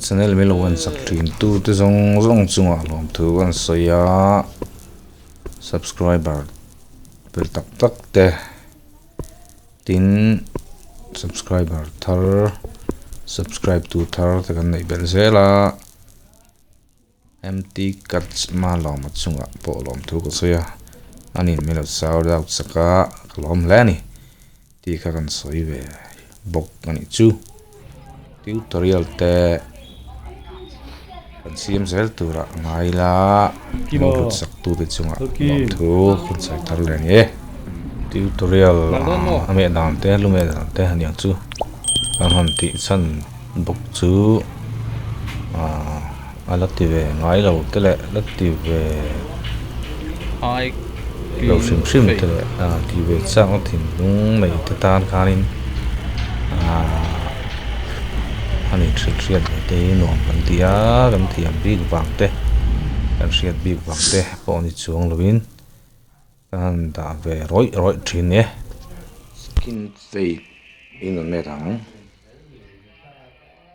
channel mi lo wan sak thin tu te zong chunga lom thu wan soya subscriber per tak te tin subscriber thar subscribe to thar te kan nei bel zela empty cuts ma lom chunga po lom thu ko soya anin mi lo sound out saka lom lani ti kha kan soi ve bok ani chu tutorial te kan siam zel tura ngai la mo sak tu te chunga lom thu khun sai thar le ni tutorial ame dam te lume dam te haniang chu kan han ti chan bok chu alative ngai lo te le lative ai lo sim te le ti ve chang thin lung nei te tan khanin ani triat te nom kan tia kan thiam big wang te kan riat big wang te po ni chuang lovin kan da ve roi thin ne skin fade in on metang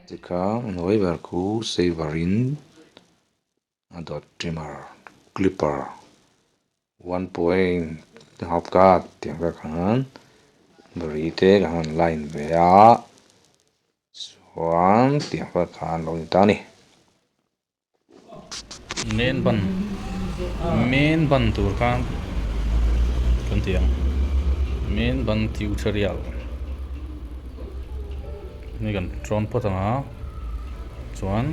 tika noi ver ku saverin dot trimmer clipper 1 point the half cut tiang ka kan bari te kan line ve a chuan tiang ka kan lo ni ta ni main ban tur kan tiang main ban tutorial ni kan tron potanga chuan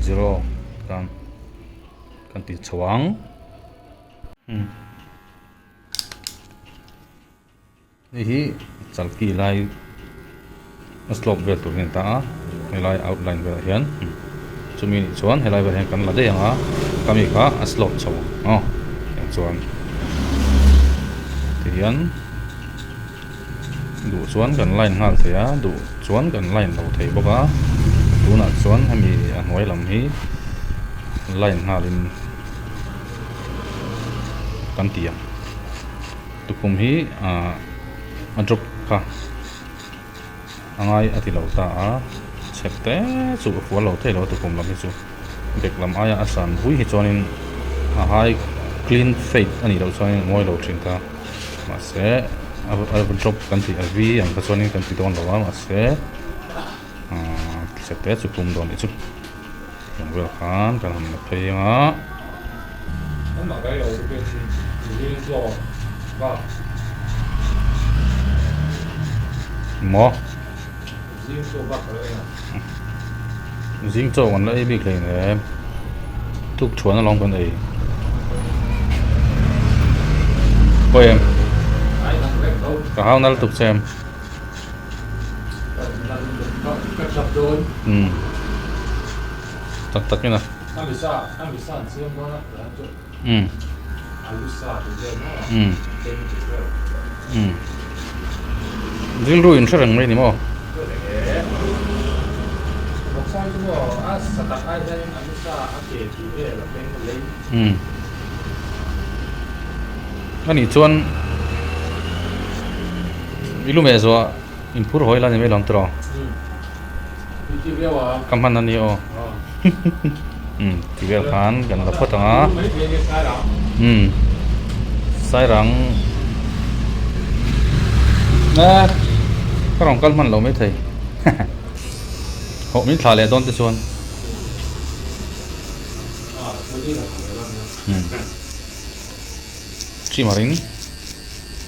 zero kan ti chawang ni hi chalki lai slope vel tur ni ta helai outline vel hian chumi ni chuan helai vel hian kan la de anga kami kha a slope chaw yang chuan tian du chuan kan line ngal thea du chuan kan line lo thei boka tuna chuan hemi a hnuai lam hi line ngalin kan tiang tukum hi a drop kha angai ati lo ta a chepte chu fual lo thei lo tukum lam hi chu bek lam aya asan hui hi chuanin a hai clean fade ani lo chuanin ngoi lo thin ta ma se a drop kan ti a vi ang ka chuanin kan ti don lo ma se chepte chu kum don ni chu yang wel khan kan ham na phei nga mà cái đầu cái gì cho ba mo riêng cho ba cái này riêng cho còn lại bị cái này thuốc chuồn nó long con này coi em ai làm cái đâu cả hai nó tục xem cái tập đôi tắt như nào anh bị sa xem nó là chỗ anh bị sa thì xem nó xem thì xem riêng rồi anh sẽ rằng đây nè mo một sai chúng nó sát đặt ai ra anh bị sa anh kể thì cái là bên lấy cái này chuan ilu me zo input hoi la ne me long tro đi theo à kam han ani o ti vel khan kan la photanga mấy cái sai đó sai rang na karong kal man lo me thei ho min thla le don te chuan tôi đi là chi marin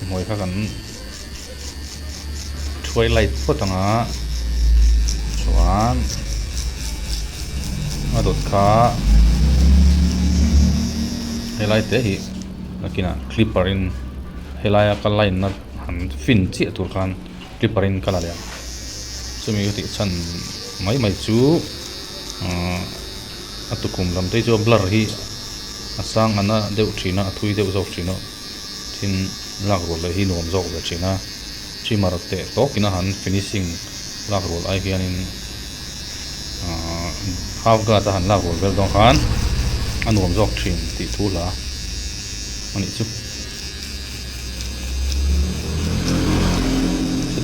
moi kha kan twilight photanga chuan adot kha helai te hi nakina clipperin helai ka line na han fin chi tur khan clipperin kala le chumi ti chan mai chu atukum lam te chu blur hi asang ana deuh thina athui deuh zok thina thin lak ro le hi nom zok le thina chi marak te to kina han finishing lak ro ai hianin half ga ta han lak ro vel dong khan anuam zok thin ti thu la ani chu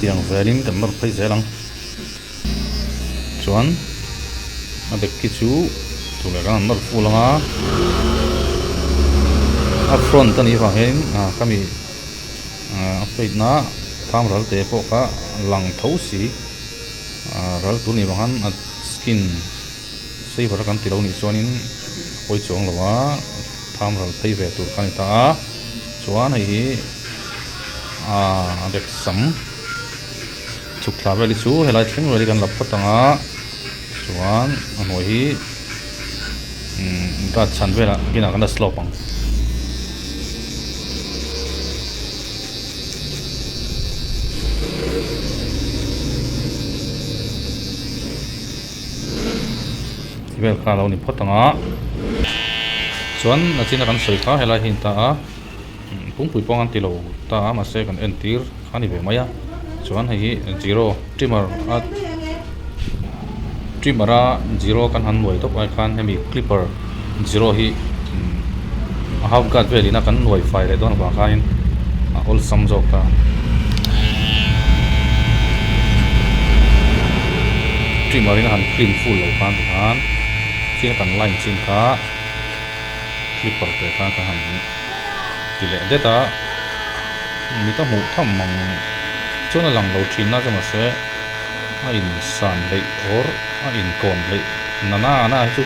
tiang velin kan mar phei zelang chuan a dek ki chu tu le kan nor fulanga a front ani fa hen kami a plate na tham ral te po ka lang tho si ral tu ni bang han skin sei var kan tilo ni chuanin poi chuang lawa tham ral thei ve tur kan ta chuan hi dek sam chuk thla veli chu helai thleng veli kan lap patanga chuan a hnuai hi ka chan vela gina kan slope ang vel kha lo ni photanga chuan a china kan soi kha helai hin ta pungpui pawng an ti lo ta ma se kan en tir khani ve maya chuan hei zero trimmer zero kan han nuai tok ai khan hemi clipper zero hi half guard velina kan nuai fai le don ba khain all sam jok ta trimmer in han clean full lo kan han sina kan line chin kha clipper te kan han tile deta mi ta mu tham mang chona lang lo thin na jama se a in san le or a in kon le na chu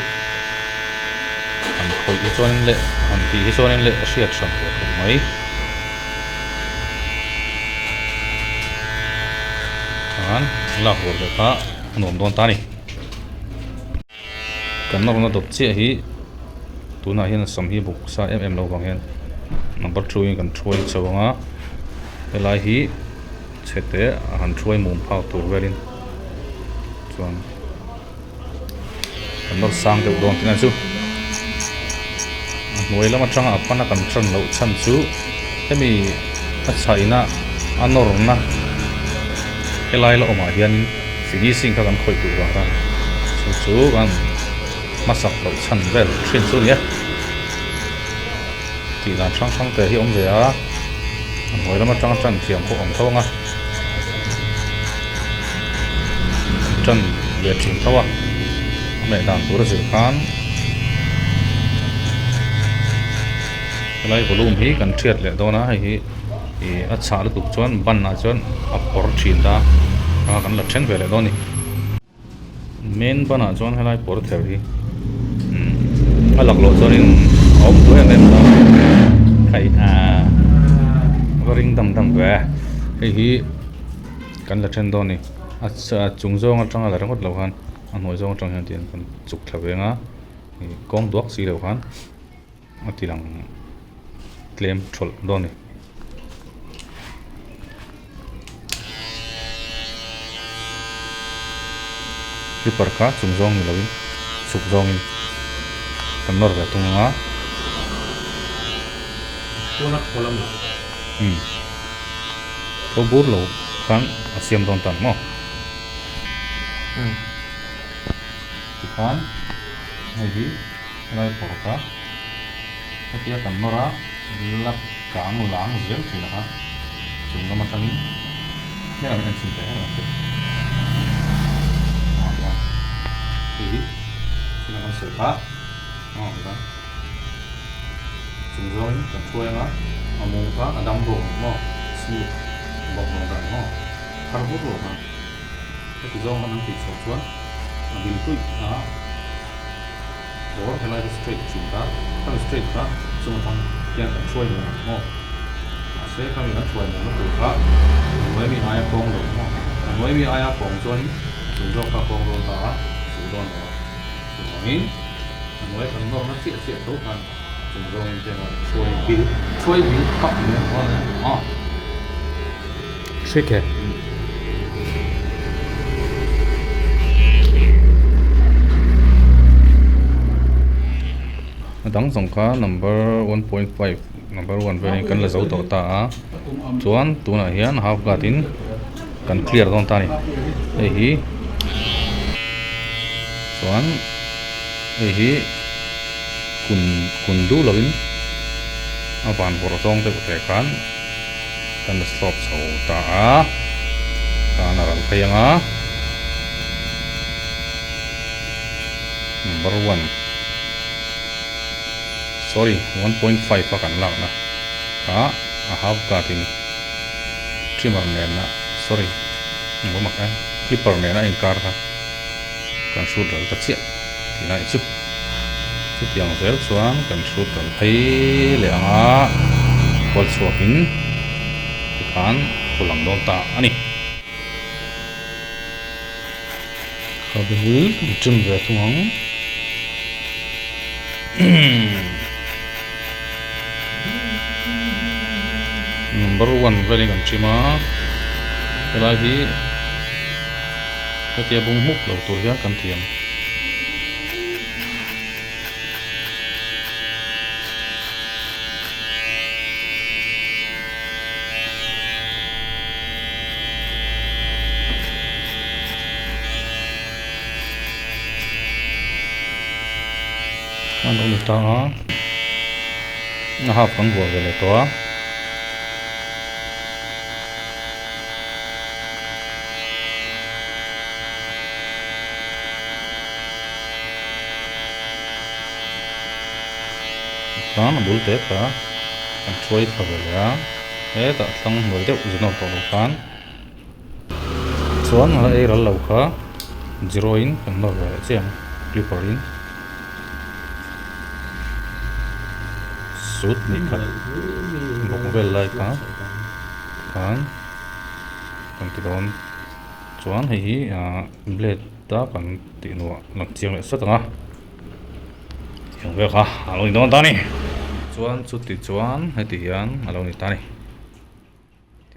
an khoi hi chuan le an ti hi chuan le a hriat sam ko mai an la hor de ka nom don ta ni kan nor na dot che hi tuna hian sam hi buk sa lo bang hian number 2 in kan throi chawanga helai hi chete han throi mum phau tur velin chuan kan nor sang de don tin chu noi lama tanga apana kan tran lo chan chu hemi a chaina anor na helai lo ma hian finishing ka kan khoi tur wa ta chu kan masak lo chan vel thin chu ni ti dan sang te hi om ve a noi lama tanga tran thiam ko om thonga tran le thing thawa me dan tur zir khan lai volume hi kan thiat le dona hi a cha lu tuk chuan ban na chuan a por thin da kan la then ve le doni main bana chuan helai por ther hi alak lo chuan in om tu em da khai ring dam ve hi kan la then doni a chung zong atanga la rangot lo han a noi zong atang hian tian kan chuk thlawenga kong duak si lo han atilang claim thol doni clipper ka chung zong ni lovin chuk zong in kan nor ve tunga tuna kolam to bur lo kan asiam don tan mo kan hei lai por ka kia kan nora lap kang lang zel thila ha chung lama tangin ya an chin te ha hi sila kan se pa ba chung zoi kan thuai nga among ka adam ro mo si bok no da mo har bu ro ha cái dòng nó bị sụt xuống, bị tụt đó, đó thì lại straight chuyển ta, cái straight ta, xong rồi hiện tại chui được, không? Sẽ cái mình nó chui được nó tự phát, mới bị ai phong được, không? Mới bị ai phong xuống, dùng cho các phong luôn ta, sử dụng đó, sử dụng mới thành nó sẽ tốt hơn, dùng cho cái là chui bị cắt nữa, không? Shake it. Dang song ka number 1.5 number 1 ve kan la zo to ta chuan tuna hian half gatin kan clear don ta ni hi chuan hi kun du lovin avan bor song te te kan stop so ta kan ral phayanga number 1 sorry 1.5 pa kan lak na ka a half katin trimmer ne na sorry ngo makan clipper ne na in kar ka kan shoot dal ta chia tina chu chu tiang zel chuan kan shoot dal thei le anga ball swapping kan pulang don ta ani kabel trim ve tuang number 1 very kan trima kelai hi cái bung múc đầu tuổi giá cần thiền anh ông ta nó học con vừa về lại to đó là bul tết cả anh trôi vào về lá thế ta tăng mới được gì nó to được phán xuân là ai là lâu cả zero in cần nó về xem clipper in suốt đi cắt một về lại cả phán còn cái đó xuân thì blade ta còn tỉ nó làm chiang lại rất là yang về cả alo nó ta này chuan chút thì chuan hay thì anh alo ni ta này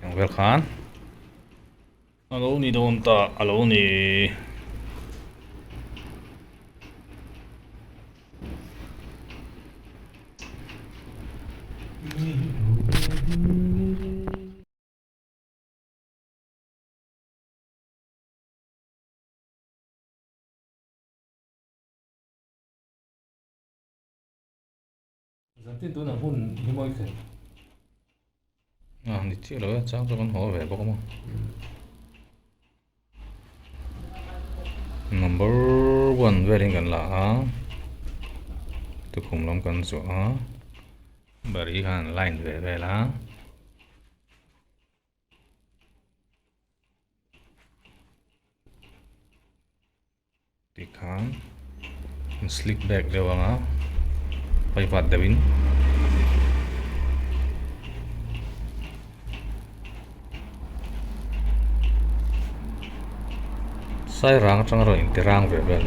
yang về khan alo ni don ta alo ni tin tôi là hun hi moi cái đi chiếc đó chắc cho con họ về bốc không number 1 về đến gần là tôi cùng làm con số bari han line về về là thì khán slick back đều á phải vặt devin sai rang trong rồi thì rang về về